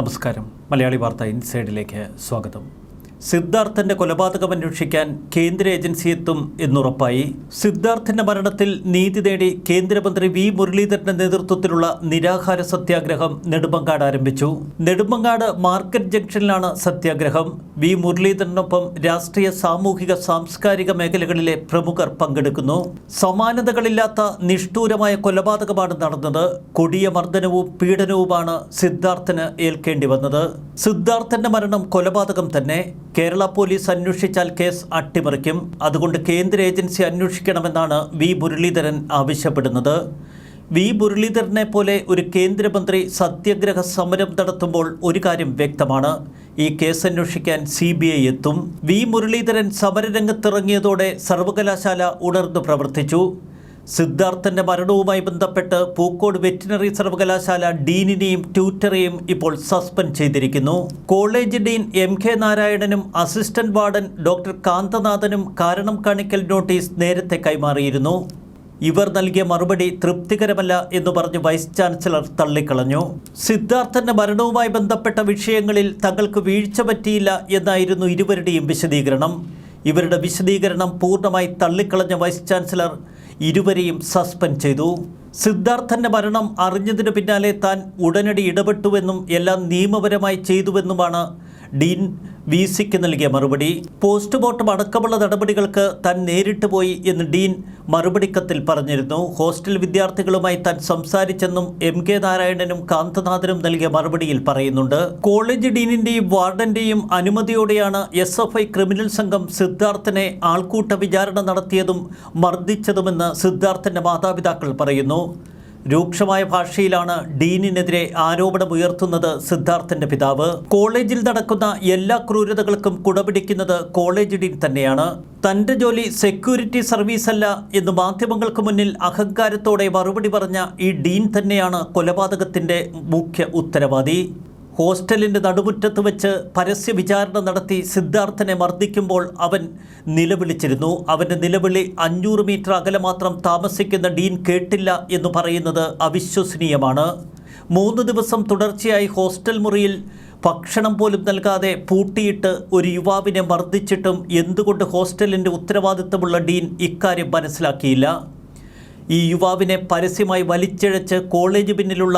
നമസ്കാരം. മലയാളി വാർത്ത ഇൻസൈഡിലേക്ക് സ്വാഗതം. സിദ്ധാർത്ഥന്റെ കൊലപാതകം അന്വേഷിക്കാൻ കേന്ദ്ര ഏജൻസി എത്തും എന്നുറപ്പായി. സിദ്ധാർത്ഥന്റെ മരണത്തിൽ നീതി നേടി കേന്ദ്രമന്ത്രി വി മുരളീധരന്റെ നേതൃത്വത്തിലുള്ള നിരാഹാര സത്യാഗ്രഹം നെടുമങ്ങാട് ആരംഭിച്ചു. നെടുമങ്ങാട് മാർക്കറ്റ് ജംഗ്ഷനിലാണ് സത്യാഗ്രഹം. വി മുരളീധരനൊപ്പം രാഷ്ട്രീയ, സാമൂഹിക, സാംസ്കാരിക മേഖലകളിലെ പ്രമുഖർ പങ്കെടുക്കുന്നു. സമാനതകളില്ലാത്ത നിഷ്ഠൂരമായ കൊലപാതകമാണ് നടന്നത്. കൊടിയ മർദ്ദനവും പീഡനവുമാണ് സിദ്ധാർത്ഥന് ഏൽക്കേണ്ടി വന്നത്. സിദ്ധാർത്ഥന്റെ മരണം കൊലപാതകം തന്നെ. കേരള പോലീസ് അന്വേഷിച്ചാൽ കേസ് അട്ടിമറിക്കും. അതുകൊണ്ട് കേന്ദ്ര ഏജൻസി അന്വേഷിക്കണമെന്നാണ് വി മുരളീധരൻ ആവശ്യപ്പെടുന്നത്. വി മുരളീധരനെ പോലെ ഒരു കേന്ദ്രമന്ത്രി സത്യാഗ്രഹ സമരം നടത്തുമ്പോൾ ഒരു കാര്യം വ്യക്തമാണ്: ഈ കേസ് അന്വേഷിക്കാൻ CBI എത്തും. വി മുരളീധരൻ സമരരംഗത്തിറങ്ങിയതോടെ സർവകലാശാല ഉണർന്നു പ്രവർത്തിച്ചു. സിദ്ധാർത്ഥന്റെ മരണവുമായി ബന്ധപ്പെട്ട് പൂക്കോട് വെറ്റിനറി സർവകലാശാല ഡീനിനെയും ട്യൂറ്ററെയും ഇപ്പോൾ സസ്പെൻഡ് ചെയ്തിരിക്കുന്നു. കോളേജ് ഡീൻ MK നാരായണനും അസിസ്റ്റന്റ് വാർഡൻ ഡോക്ടർ കാന്തനാഥനും കാരണം കാണിക്കൽ നോട്ടീസ് നേരത്തെ കൈമാറിയിരുന്നു. ഇവർ നൽകിയ മറുപടി തൃപ്തികരമല്ല എന്ന് പറഞ്ഞ് വൈസ് ചാൻസലർ തള്ളിക്കളഞ്ഞു. സിദ്ധാർത്ഥന്റെ മരണവുമായി ബന്ധപ്പെട്ട വിഷയങ്ങളിൽ തങ്ങൾക്ക് വീഴ്ച പറ്റിയില്ല എന്നായിരുന്നു ഇരുവരുടെയും വിശദീകരണം. ഇവരുടെ വിശദീകരണം പൂർണ്ണമായി തള്ളിക്കളഞ്ഞ വൈസ് ചാൻസലർ ഇരുവരെയും സസ്പെൻഡ് ചെയ്തു. സിദ്ധാർത്ഥന്റെ മരണം അറിഞ്ഞതിന് പിന്നാലെ താൻ ഉടനടി ഇടപെട്ടുവെന്നും എല്ലാം നിയമപരമായി ചെയ്തുവെന്നുമാണ് ഡീൻ VCക്ക് നൽകിയ മറുപടി. പോസ്റ്റ്മോർട്ടം അടക്കമുള്ള നടപടികൾക്ക് താൻ നേരിട്ട് പോയി എന്ന് ഡീൻ മറുപടി കത്തിൽ പറഞ്ഞിരുന്നു. ഹോസ്റ്റൽ വിദ്യാർത്ഥികളുമായി താൻ സംസാരിച്ചെന്നും MK നാരായണനും കാന്തനാഥനും നൽകിയ മറുപടിയിൽ പറയുന്നുണ്ട്. കോളേജ് ഡീനിന്റെയും വാർഡന്റെയും അനുമതിയോടെയാണ് SFI ക്രിമിനൽ സംഘം സിദ്ധാർത്ഥനെ ആൾക്കൂട്ട വിചാരണ നടത്തിയതും മർദ്ദിച്ചതുമെന്ന് സിദ്ധാർത്ഥന്റെ മാതാപിതാക്കൾ പറയുന്നു. രൂക്ഷമായ ഭാഷയിലാണ് ഡീനിനെതിരെ ആരോപണമുയർത്തുന്നത് സിദ്ധാർത്ഥന്റെ പിതാവ്. കോളേജിൽ നടക്കുന്ന എല്ലാ ക്രൂരതകൾക്കും കുടപിടിക്കുന്നത് കോളേജ് ഡീൻ തന്നെയാണ്. തൻ്റെ ജോലി സെക്യൂരിറ്റി സർവീസ് അല്ല എന്ന് മാധ്യമങ്ങൾക്ക് മുന്നിൽ അഹങ്കാരത്തോടെ മറുപടി പറഞ്ഞ ഈ ഡീൻ തന്നെയാണ് കൊലപാതകത്തിൻ്റെ മുഖ്യ ഉത്തരവാദി. ഹോസ്റ്റലിൻ്റെ നടുമുറ്റത്ത് വെച്ച് പരസ്യ വിചാരണ നടത്തി സിദ്ധാർത്ഥനെ മർദ്ദിക്കുമ്പോൾ അവൻ നിലവിളിച്ചിരുന്നു. അവൻ്റെ നിലവിളി 500 മീറ്റർ അകലെ മാത്രം താമസിക്കുന്ന ഡീൻ കേട്ടില്ല എന്ന് പറയുന്നത് അവിശ്വസനീയമാണ്. 3 ദിവസം തുടർച്ചയായി ഹോസ്റ്റൽ മുറിയിൽ ഭക്ഷണം പോലും നൽകാതെ പൂട്ടിയിട്ട് ഒരു യുവാവിനെ മർദ്ദിച്ചിട്ടും എന്തുകൊണ്ട് ഹോസ്റ്റലിൻ്റെ ഉത്തരവാദിത്തമുള്ള ഡീൻ ഇക്കാര്യം മനസ്സിലാക്കിയില്ല? ഈ യുവാവിനെ പരസ്യമായി വലിച്ചിഴച്ച് കോളേജ് പിന്നിലുള്ള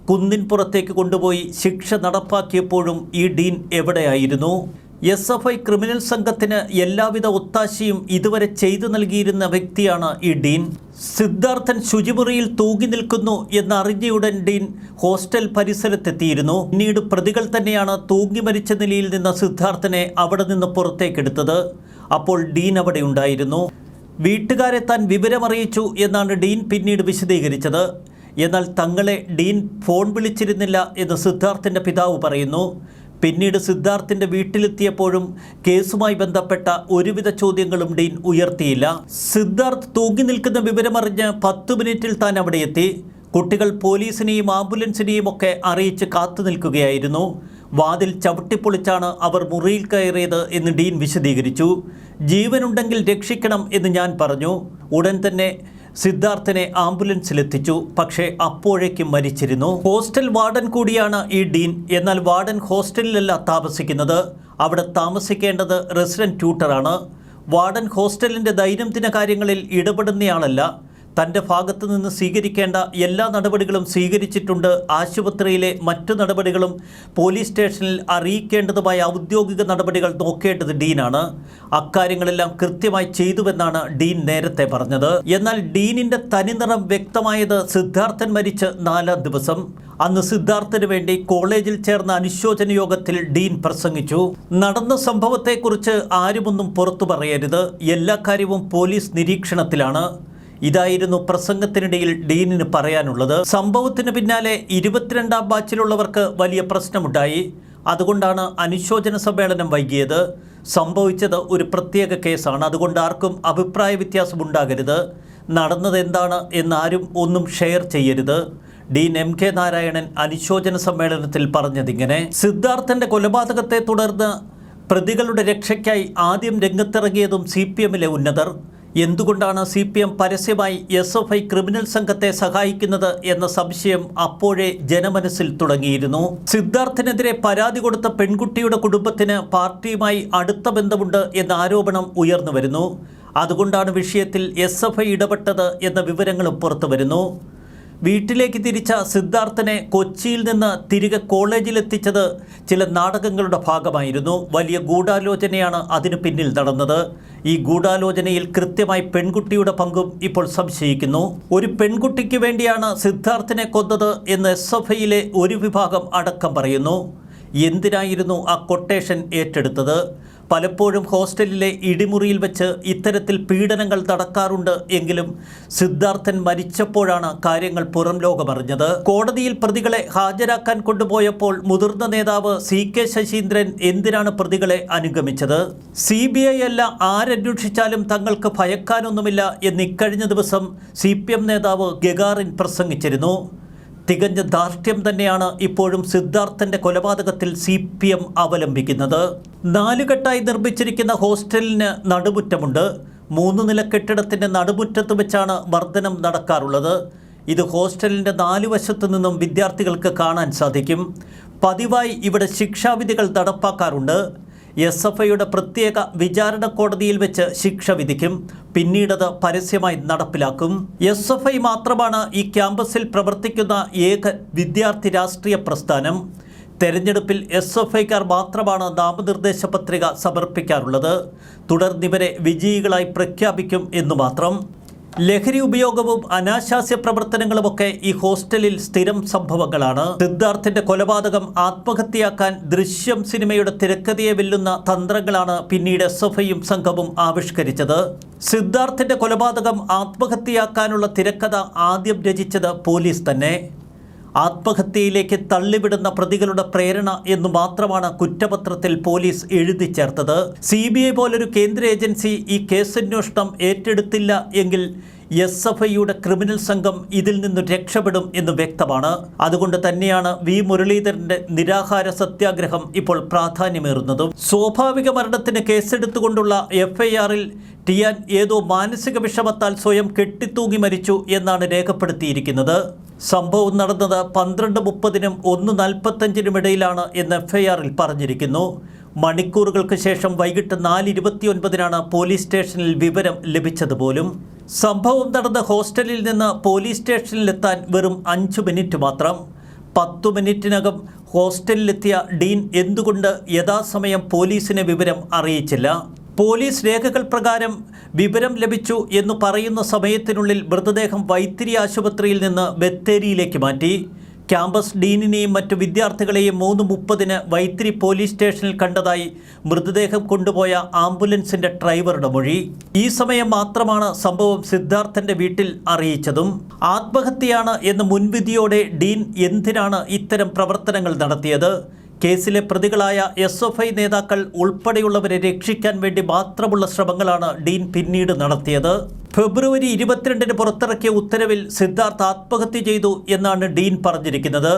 കുന്നിൻപുറത്തേക്ക് കൊണ്ടുപോയി ശിക്ഷ നടപ്പാക്കിയപ്പോഴും ഈ ഡീൻ എവിടെയായിരുന്നു? SFI ക്രിമിനൽ സംഘത്തിന് എല്ലാവിധ ഒത്താശയും ഇതുവരെ ചെയ്തു നൽകിയിരുന്ന വ്യക്തിയാണ് ഈ ഡീൻ. സിദ്ധാർത്ഥൻ ശുചിമുറിയിൽ തൂങ്ങി നിൽക്കുന്നു എന്നറിഞ്ഞയുടൻ ഡീൻ ഹോസ്റ്റൽ പരിസരത്തെത്തിയിരുന്നു. പിന്നീട് പ്രതികൾ തന്നെയാണ് തൂങ്ങി മരിച്ച നിലയിൽ നിന്ന സിദ്ധാർത്ഥനെ അവിടെ നിന്ന് പുറത്തേക്കെടുത്തത്. അപ്പോൾ ഡീൻ അവിടെ ഉണ്ടായിരുന്നു. വീട്ടുകാരെ താൻ വിവരമറിയിച്ചു എന്നാണ് ഡീൻ പിന്നീട് വിശദീകരിച്ചത്. എന്നാൽ തങ്ങളെ ഡീൻ ഫോൺ വിളിച്ചിരുന്നില്ല എന്ന് സിദ്ധാർത്ഥിൻ്റെ പിതാവ് പറയുന്നു. പിന്നീട് സിദ്ധാർത്ഥിൻ്റെ വീട്ടിലെത്തിയപ്പോഴും കേസുമായി ബന്ധപ്പെട്ട ഒരുവിധ ചോദ്യങ്ങളും ഡീൻ ഉയർത്തിയില്ല. സിദ്ധാർത്ഥ് തൂങ്ങി നിൽക്കുന്ന വിവരമറിഞ്ഞ് 10 മിനിറ്റിൽ താൻ അവിടെ എത്തി. കുട്ടികൾ പോലീസിനെയും ആംബുലൻസിനെയും ഒക്കെ അറിയിച്ച് കാത്തു നിൽക്കുകയായിരുന്നു. വാതിൽ ചവിട്ടിപ്പൊളിച്ചാണ് അവർ മുറിയിൽ കയറിയത് എന്ന് ഡീൻ വിശദീകരിച്ചു. ജീവനുണ്ടെങ്കിൽ രക്ഷിക്കണം എന്ന് ഞാൻ പറഞ്ഞു. ഉടൻ തന്നെ സിദ്ധാർത്ഥനെ ആംബുലൻസിലെത്തിച്ചു. പക്ഷേ അപ്പോഴേക്കും മരിച്ചിരുന്നു. ഹോസ്റ്റൽ വാർഡൻ കൂടിയാണ് ഈ ഡീൻ. എന്നാൽ വാർഡൻ ഹോസ്റ്റലിലല്ല താമസിക്കുന്നത്. അവിടെ താമസിക്കേണ്ടത് റെസിഡൻറ്റ് ട്യൂട്ടറാണ്. വാർഡൻ ഹോസ്റ്റലിൻ്റെ ദൈനംദിന കാര്യങ്ങളിൽ ഇടപെടുന്നയാളല്ല. തൻ്റെ ഭാഗത്തു നിന്ന് സ്വീകരിക്കേണ്ട എല്ലാ നടപടികളും സ്വീകരിച്ചിട്ടുണ്ട്. ആശുപത്രിയിലെ മറ്റു നടപടികളും പോലീസ് സ്റ്റേഷനിൽ അറിയിക്കേണ്ടതുമായ ഔദ്യോഗിക നടപടികൾ നോക്കേണ്ടത് ഡീനാണ്. അക്കാര്യങ്ങളെല്ലാം കൃത്യമായി ചെയ്തുവെന്നാണ് ഡീൻ നേരത്തെ പറഞ്ഞത്. എന്നാൽ ഡീനിൻ്റെ തനിനിറം വ്യക്തമായത് സിദ്ധാർത്ഥൻ മരിച്ച് 4-ാം ദിവസം. അന്ന് സിദ്ധാർത്ഥന് വേണ്ടി കോളേജിൽ ചേർന്ന അനുശോചന യോഗത്തിൽ ഡീൻ പ്രസംഗിച്ചു. നടന്ന സംഭവത്തെക്കുറിച്ച് ആരുമൊന്നും പുറത്തു പറയരുത്. എല്ലാ കാര്യവും പോലീസ് നിരീക്ഷണത്തിലാണ്. ഇതായിരുന്നു പ്രസംഗത്തിനിടയിൽ ഡീനിന് പറയാനുള്ളത്. സംഭവത്തിന് പിന്നാലെ 22ാം ബാച്ചിലുള്ളവർക്ക് വലിയ പ്രശ്നമുണ്ടായി. അതുകൊണ്ടാണ് അനുശോചന സമ്മേളനം വൈകിയത്. സംഭവിച്ചത് ഒരു പ്രത്യേക കേസാണ്. അതുകൊണ്ട് ആർക്കും അഭിപ്രായ വ്യത്യാസമുണ്ടാകരുത്. നടന്നത് എന്താണ് എന്നാരും ഒന്നും ഷെയർ ചെയ്യരുത്. ഡീൻ MK നാരായണൻ അനുശോചന സമ്മേളനത്തിൽ പറഞ്ഞതിങ്ങനെ: സിദ്ധാർത്ഥന്റെ കൊലപാതകത്തെ തുടർന്ന് പ്രതികളുടെ രക്ഷയ്ക്കായി ആദ്യം രംഗത്തിറങ്ങിയതും CPMലെ ഉന്നതർ. എന്തുകൊണ്ടാണ് CPM പരസ്യമായി SFI ക്രിമിനൽ സംഘത്തെ സഹായിക്കുന്നത് എന്ന സംശയം അപ്പോഴേ ജനമനസ്സിൽ തുടങ്ങിയിരുന്നു. സിദ്ധാർത്ഥിനെതിരെ പരാതി കൊടുത്ത പെൺകുട്ടിയുടെ കുടുംബത്തിന് പാർട്ടിയുമായി അടുത്ത ബന്ധമുണ്ട് എന്ന ആരോപണം ഉയർന്നു വരുന്നു. അതുകൊണ്ടാണ് വിഷയത്തിൽ SFI ഇടപെട്ടത് എന്ന വിവരങ്ങളും പുറത്തു വരുന്നു. വീട്ടിലേക്ക് തിരിച്ച സിദ്ധാർത്ഥനെ കൊച്ചിയിൽ നിന്ന് തിരികെ കോളേജിലെത്തിച്ചത് ചില നാടകങ്ങളുടെ ഭാഗമായിരുന്നു. വലിയ ഗൂഢാലോചനയാണ് അതിനു പിന്നിൽ നടന്നത്. ഈ ഗൂഢാലോചനയിൽ കൃത്യമായി പെൺകുട്ടിയുടെ പങ്കും ഇപ്പോൾ സംശയിക്കുന്നു. ഒരു പെൺകുട്ടിക്ക് വേണ്ടിയാണ് സിദ്ധാർത്ഥനെ കൊന്നത് എന്ന് SFIയിലെ ഒരു വിഭാഗം അടക്കം പറയുന്നു. എന്തിനായിരുന്നു ആ കൊട്ടേഷൻ ഏറ്റെടുത്തത്? പലപ്പോഴും ഹോസ്റ്റലിലെ ഇടിമുറിയിൽ വെച്ച് ഇത്തരത്തിൽ പീഡനങ്ങൾ നടക്കാറുണ്ട് എങ്കിലും സിദ്ധാർത്ഥൻ മരിച്ചപ്പോഴാണ് കാര്യങ്ങൾ പുറം ലോകമറിഞ്ഞത്. കോടതിയിൽ പ്രതികളെ ഹാജരാക്കാൻ കൊണ്ടുപോയപ്പോൾ മുതിർന്ന നേതാവ് CK ശശീന്ദ്രൻ എന്തിനാണ് പ്രതികളെ അനുഗമിച്ചത്? CBI അല്ല, ആരന്വേഷിച്ചാലും തങ്ങൾക്ക് ഭയക്കാനൊന്നുമില്ല എന്ന് ഇക്കഴിഞ്ഞ ദിവസം CPM നേതാവ് ഗഗാറിൻ പ്രസംഗിച്ചിരുന്നു. തികഞ്ഞ ധാർഷ്ട്യം തന്നെയാണ് ഇപ്പോഴും സിദ്ധാർത്ഥൻ്റെ കൊലപാതകത്തിൽ CPM അവലംബിക്കുന്നത്. 4 ഘട്ടമായി നിർമ്മിച്ചിരിക്കുന്ന ഹോസ്റ്റലിന് നടുമുറ്റമുണ്ട്. 3 നില കെട്ടിടത്തിൻ്റെ നടുമുറ്റത്ത് വെച്ചാണ് മർദ്ദനം നടക്കാറുള്ളത്. ഇത് ഹോസ്റ്റലിൻ്റെ 4 വശത്തു നിന്നും വിദ്യാർത്ഥികൾക്ക് കാണാൻ സാധിക്കും. പതിവായി ഇവിടെ ശിക്ഷാവിധികൾ നടപ്പാക്കാറുണ്ട്. SFIയുടെ പ്രത്യേക വിചാരണ കോടതിയിൽ വെച്ച് ശിക്ഷ വിധിക്കും. പിന്നീടത് പരസ്യമായി നടപ്പിലാക്കും. SFI മാത്രമാണ് ഈ ക്യാമ്പസിൽ പ്രവർത്തിക്കുന്ന ഏക വിദ്യാർത്ഥി രാഷ്ട്രീയ പ്രസ്ഥാനം. തെരഞ്ഞെടുപ്പിൽ SFIക്കാർ മാത്രമാണ് നാമനിർദ്ദേശ പത്രിക സമർപ്പിക്കാറുള്ളത്. തുടർന്നിവരെ വിജയികളായി പ്രഖ്യാപിക്കും എന്നു മാത്രം. ലഹരി ഉപയോഗവും അനാശാസ്യ പ്രവർത്തനങ്ങളുമൊക്കെ ഈ ഹോസ്റ്റലിൽ സ്ഥിരം സംഭവങ്ങളാണ്. സിദ്ധാർത്ഥിന്റെ കൊലപാതകം ആത്മഹത്യയാക്കാൻ ദൃശ്യം സിനിമയുടെ തിരക്കഥയെ വെല്ലുന്ന തന്ത്രങ്ങളാണ് പിന്നീട് SFIയും സംഘവും ആവിഷ്കരിച്ചത്. സിദ്ധാർത്ഥിന്റെ കൊലപാതകം ആത്മഹത്യയാക്കാനുള്ള തിരക്കഥ ആദ്യം രചിച്ചത് പോലീസ് തന്നെ. ആത്മഹത്യയിലേക്ക് തള്ളിവിടുന്ന പ്രതികളുടെ പ്രേരണ എന്നു മാത്രമാണ് കുറ്റപത്രത്തിൽ പോലീസ് എഴുതി ചേർത്തത്. CBI പോലൊരു കേന്ദ്ര ഏജൻസി ഈ കേസന്വേഷണം ഏറ്റെടുത്തില്ല എങ്കിൽ SFIയുടെ ക്രിമിനൽ സംഘം ഇതിൽ നിന്ന് രക്ഷപ്പെടും എന്ന് വ്യക്തമാണ്. അതുകൊണ്ട് തന്നെയാണ് V മുരളീധരൻ്റെ നിരാഹാര സത്യാഗ്രഹം ഇപ്പോൾ പ്രാധാന്യമേറുന്നതും. സ്വാഭാവിക മരണത്തിന് കേസെടുത്തുകൊണ്ടുള്ള FIRൽ ടിയാൻ ഏതോ മാനസിക വിഷമത്താൽ സ്വയം കെട്ടിത്തൂങ്ങി മരിച്ചു എന്നാണ് രേഖപ്പെടുത്തിയിരിക്കുന്നത്. സംഭവം നടന്നത് 12:30-നും 1:45-നും ഇടയിലാണ് എന്ന് FIRൽ പറഞ്ഞിരിക്കുന്നു. മണിക്കൂറുകൾക്ക് ശേഷം വൈകിട്ട് 4:29-നാണ് പോലീസ് സ്റ്റേഷനിൽ വിവരം ലഭിച്ചത് പോലും. സംഭവം നടന്ന ഹോസ്റ്റലിൽ നിന്ന് പോലീസ് സ്റ്റേഷനിലെത്താൻ വെറും 5 മിനിറ്റ് മാത്രം. 10 മിനിറ്റിനകം ഹോസ്റ്റലിലെത്തിയ ഡീൻ എന്തുകൊണ്ട് യഥാസമയം പോലീസിനെ വിവരം അറിയിച്ചില്ല? പോലീസ് രേഖകൾ പ്രകാരം വിവരം ലഭിച്ചു എന്ന് പറയുന്ന സമയത്തിനുള്ളിൽ മൃതദേഹം വൈത്തിരി ആശുപത്രിയിൽ നിന്ന് ബത്തേരിയിലേക്ക് മാറ്റി. ക്യാമ്പസ് ഡീനിനെയും മറ്റു വിദ്യാർത്ഥികളെയും 3:30-ന് വൈത്തിരി പോലീസ് സ്റ്റേഷനിൽ കണ്ടതായി മൃതദേഹം കൊണ്ടുപോയ ആംബുലൻസിൻ്റെ ഡ്രൈവറുടെ മൊഴി. ഈ സമയം മാത്രമാണ് സംഭവം സിദ്ധാർത്ഥൻ്റെ വീട്ടിൽ അറിയിച്ചതും. ആത്മഹത്യയാണ് എന്ന മുൻവിധിയോടെ ഡീൻ എന്തിനാണ് ഇത്തരം പ്രവർത്തനങ്ങൾ നടത്തിയത്? കേസിലെ പ്രതികളായ SFI നേതാക്കൾ ഉൾപ്പെടെയുള്ളവരെ രക്ഷിക്കാൻ വേണ്ടി മാത്രമുള്ള ശ്രമങ്ങളാണ് ഡീൻ പിന്നീട് നടത്തിയത്. ഫെബ്രുവരി 22-ന് പുറത്തിറക്കിയ ഉത്തരവിൽ സിദ്ധാർത്ഥ് ആത്മഹത്യ ചെയ്തു എന്നാണ് ഡീൻ പറഞ്ഞിരിക്കുന്നത്.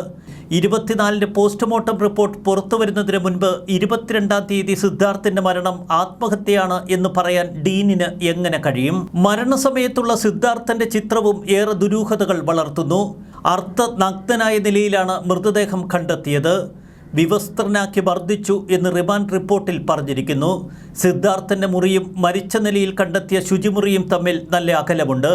24-ന് പോസ്റ്റ്മോർട്ടം റിപ്പോർട്ട് പുറത്തു വരുന്നതിന് മുൻപ് 22-ാം തീയതി സിദ്ധാർത്ഥിൻ്റെ മരണം ആത്മഹത്യയാണ് എന്ന് പറയാൻ ഡീനിന് എങ്ങനെ കഴിയും? മരണസമയത്തുള്ള സിദ്ധാർത്ഥൻ്റെ ചിത്രവും ഏറെ ദുരൂഹതകൾ വളർത്തുന്നു. അർദ്ധനഗ്നനായ നിലയിലാണ് മൃതദേഹം കണ്ടെത്തിയത്. വിവസ്ത്രനാക്കി മർദ്ദിച്ചു എന്ന് റിമാൻഡ് റിപ്പോർട്ടിൽ പറഞ്ഞിരിക്കുന്നു. സിദ്ധാർത്ഥൻ്റെ മുറിയും മരിച്ച നിലയിൽ കണ്ടെത്തിയ ശുചിമുറിയും തമ്മിൽ നല്ല അകലമുണ്ട്.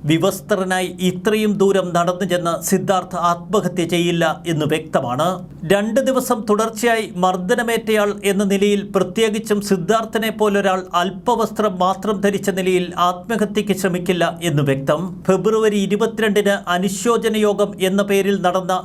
വിവസ്ത്രനായി ഇത്രയും ദൂരം നടന്നു ചെന്ന് സിദ്ധാർത്ഥ് ആത്മഹത്യ ചെയ്യില്ല എന്ന് വ്യക്തമാണ്. 2 ദിവസം തുടർച്ചയായി മർദ്ദനമേറ്റയാൾ എന്ന നിലയിൽ, പ്രത്യേകിച്ചും സിദ്ധാർത്ഥനെ പോലൊരാൾ അല്പവസ്ത്രം മാത്രം ധരിച്ച നിലയിൽ ആത്മഹത്യയ്ക്ക് ശ്രമിക്കില്ല എന്ന് വ്യക്തം. ഫെബ്രുവരി 22-ന് അനുശോചന യോഗം എന്ന പേരിൽ നടന്ന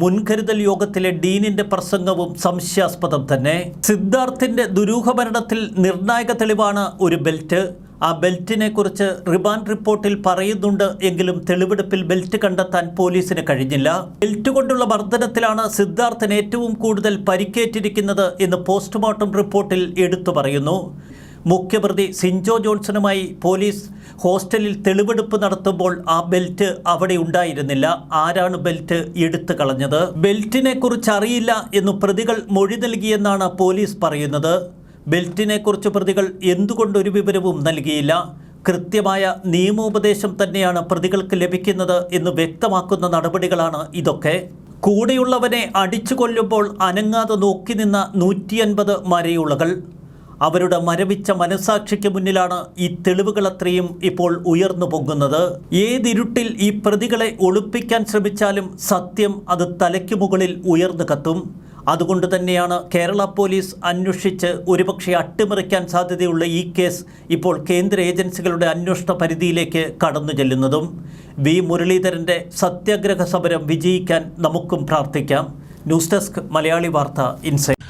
മുൻകരുതൽ യോഗത്തിലെ ഡീനിന്റെ പ്രസംഗവും സംശയാസ്പദം തന്നെ. സിദ്ധാർത്ഥിന്റെ ദുരൂഹമരണത്തിൽ നിർണായക തെളിവാണ് ഒരു ബെൽറ്റ്. ആ ബെൽറ്റിനെ കുറിച്ച് റിമാൻഡ് റിപ്പോർട്ടിൽ പറയുന്നുണ്ട് എങ്കിലും തെളിവെടുപ്പിൽ ബെൽറ്റ് കണ്ടെത്താൻ പോലീസിന് കഴിഞ്ഞില്ല. ബെൽറ്റ് കൊണ്ടുള്ള മർദ്ദനത്തിലാണ് സിദ്ധാർത്ഥന് ഏറ്റവും കൂടുതൽ പരിക്കേറ്റിരിക്കുന്നത് എന്ന് പോസ്റ്റ്മോർട്ടം റിപ്പോർട്ടിൽ എടുത്തു പറയുന്നു. മുഖ്യപ്രതി സിൻജോ ജോൺസണുമായി പോലീസ് ഹോസ്റ്റലിൽ തെളിവെടുപ്പ് നടത്തുമ്പോൾ ആ ബെൽറ്റ് അവിടെ ഉണ്ടായിരുന്നില്ല. ആരാണ് ബെൽറ്റ് എടുത്തു കളഞ്ഞത്? ബെൽറ്റിനെ കുറിച്ച് അറിയില്ല എന്ന് പ്രതികൾ മൊഴി നൽകിയെന്നാണ് പോലീസ് പറയുന്നത്. ബെൽറ്റിനെ കുറിച്ച് പ്രതികൾ എന്തുകൊണ്ടൊരു വിവരവും നൽകിയില്ല? കൃത്യമായ നിയമോപദേശം തന്നെയാണ് പ്രതികൾക്ക് ലഭിക്കുന്നത് എന്ന് വ്യക്തമാക്കുന്ന നടപടികളാണ് ഇതൊക്കെ. കൂടെയുള്ളവനെ അടിച്ചു കൊല്ലുമ്പോൾ അനങ്ങാതെ നോക്കി നിന്ന 150 മരയുളകൾ. അവരുടെ മരവിച്ച മനസാക്ഷിക്ക് മുന്നിലാണ് ഈ തെളിവുകളത്രയും ഇപ്പോൾ ഉയർന്നു പൊങ്ങുന്നത്. ഏതിരുട്ടിൽ ഈ പ്രതികളെ ഒളിപ്പിക്കാൻ ശ്രമിച്ചാലും സത്യം അത് തലയ്ക്ക് മുകളിൽ ഉയർന്നു കത്തും. അതുകൊണ്ട് തന്നെയാണ് കേരള പോലീസ് അന്വേഷിച്ച് ഒരുപക്ഷെ അട്ടിമറിക്കാൻ സാധ്യതയുള്ള ഈ കേസ് ഇപ്പോൾ കേന്ദ്ര ഏജൻസികളുടെ അന്വേഷണ പരിധിയിലേക്ക് കടന്നു ചെല്ലുന്നതും. വി മുരളീധരൻ്റെ സത്യാഗ്രഹ സമരം വിജയിക്കാൻ നമുക്കും പ്രാർത്ഥിക്കാം. ന്യൂസ് ഡെസ്ക് മലയാളി വാർത്ത ഇൻസൈറ്റ്.